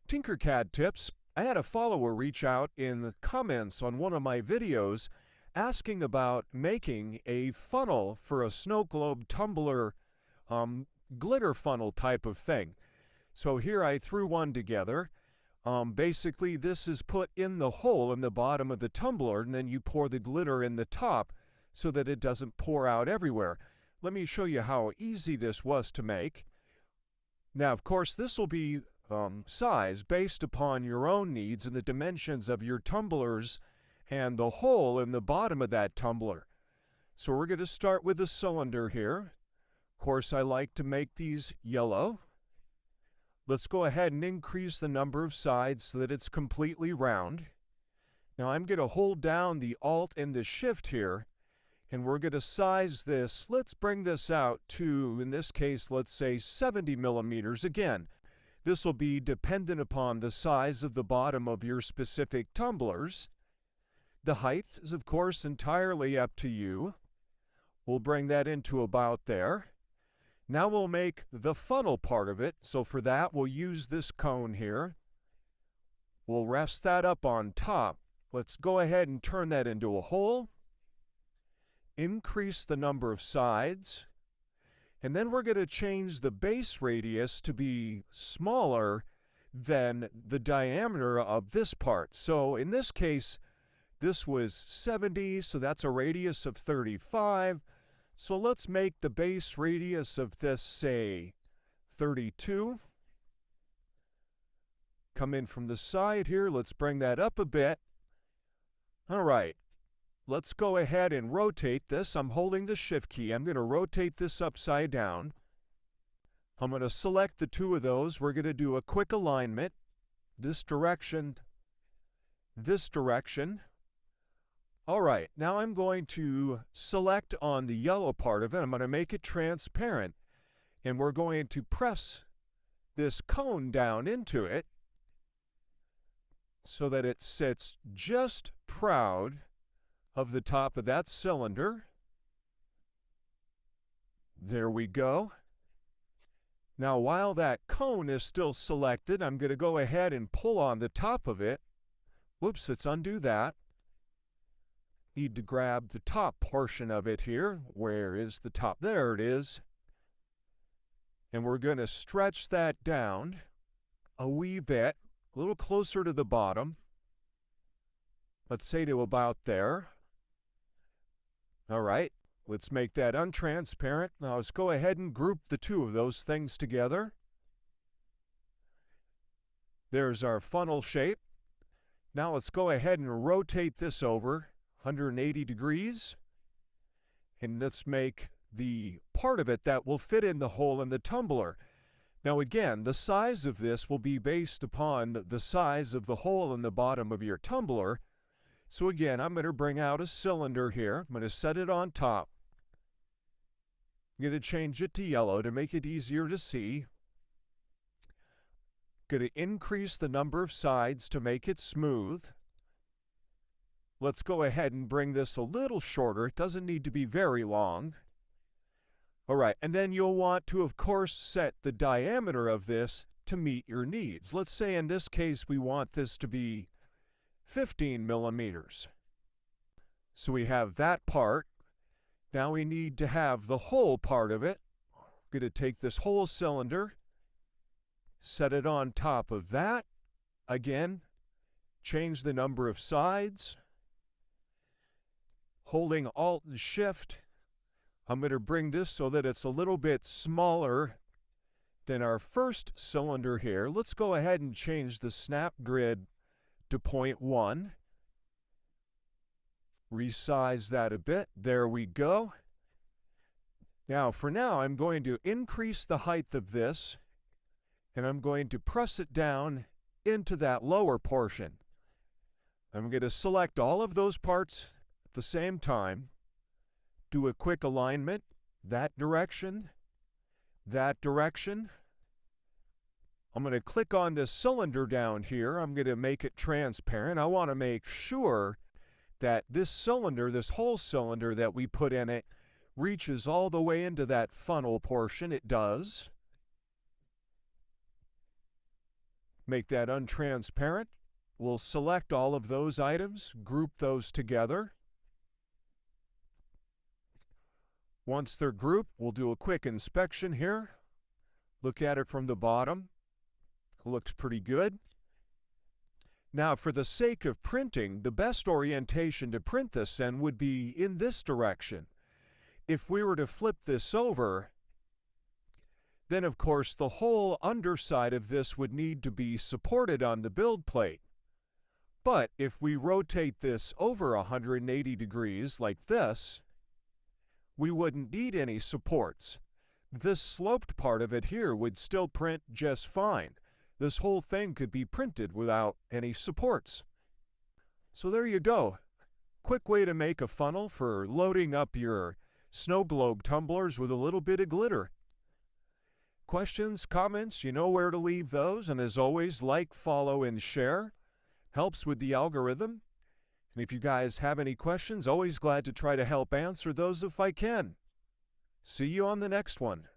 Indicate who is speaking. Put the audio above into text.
Speaker 1: TinkerCAD tips. I had a follower reach out in the comments on one of my videos asking about making a funnel for a Snow Globe Tumbler glitter funnel type of thing. So here I threw one together. Basically, this is put in the hole in the bottom of the tumbler, and then you pour the glitter in the top so that it doesn't pour out everywhere. Let me show you how easy this was to make. Now, of course, this will be size based upon your own needs and the dimensions of your tumblers and the hole in the bottom of that tumbler. So we're going to start with a cylinder here. Of course, I like to make these yellow. Let's go ahead and increase the number of sides so that it's completely round. Now I'm going to hold down the Alt and the Shift here, and we're going to size this. Let's bring this out to, in this case, let's say 70 millimeters. Again, this will be dependent upon the size of the bottom of your specific tumblers. The height is, of course, entirely up to you. We'll bring that into about there. Now we'll make the funnel part of it. So for that, we'll use this cone here. We'll rest that up on top. Let's go ahead and turn that into a hole. Increase the number of sides. And then we're going to change the base radius to be smaller than the diameter of this part. So in this case, this was 70, so that's a radius of 35. So let's make the base radius of this, say, 32. Come in from the side here. Let's bring that up a bit. All right. Let's go ahead and rotate this. I'm holding the Shift key. I'm going to rotate this upside down. I'm going to select the two of those. We're going to do a quick alignment. This direction, this direction. All right, now I'm going to select on the yellow part of it. I'm going to make it transparent, and we're going to press this cone down into it so that it sits just proud of the top of that cylinder. There we go. Now, while that cone is still selected, I'm going to go ahead and pull on the top of it. Whoops, let's undo that. Need to grab the top portion of it here. Where is the top? There it is. And we're going to stretch that down a wee bit, a little closer to the bottom. Let's say to about there. All right, let's make that untransparent. Now let's go ahead and group the two of those things together. There's our funnel shape. Now let's go ahead and rotate this over 180 degrees. And let's make the part of it that will fit in the hole in the tumbler. Now again, the size of this will be based upon the size of the hole in the bottom of your tumbler. So again, I'm going to bring out a cylinder here. I'm going to set it on top. I'm going to change it to yellow to make it easier to see. I'm going to increase the number of sides to make it smooth. Let's go ahead and bring this a little shorter. It doesn't need to be very long. All right, and then you'll want to, of course, set the diameter of this to meet your needs. Let's say in this case we want this to be 15 millimeters. So we have that part. Now we need to have the whole part of it. We're going to take this whole cylinder, set it on top of that. Again, change the number of sides. Holding Alt and Shift, I'm going to bring this so that it's a little bit smaller than our first cylinder here. Let's go ahead and change the snap grid to 0.1. Resize that a bit. There we go. Now, for now, I'm going to increase the height of this, and I'm going to press it down into that lower portion. I'm going to select all of those parts at the same time, do a quick alignment, that direction, that direction. I'm going to click on this cylinder down here. I'm going to make it transparent. I want to make sure that this cylinder, this whole cylinder that we put in it, reaches all the way into that funnel portion. It does. Make that untransparent. We'll select all of those items, group those together. Once they're grouped, we'll do a quick inspection here. Look at it from the bottom. Looks pretty good. Now, for the sake of printing, the best orientation to print this in would be in this direction. If we were to flip this over, then of course the whole underside of this would need to be supported on the build plate. But if we rotate this over 180 degrees like this, we wouldn't need any supports. This sloped part of it here would still print just fine. This whole thing could be printed without any supports. So there you go. Quick way to make a funnel for loading up your Snow Globe tumblers with a little bit of glitter. Questions, comments, you know where to leave those. And as always, like, follow, and share. Helps with the algorithm. And if you guys have any questions, always glad to try to help answer those if I can. See you on the next one.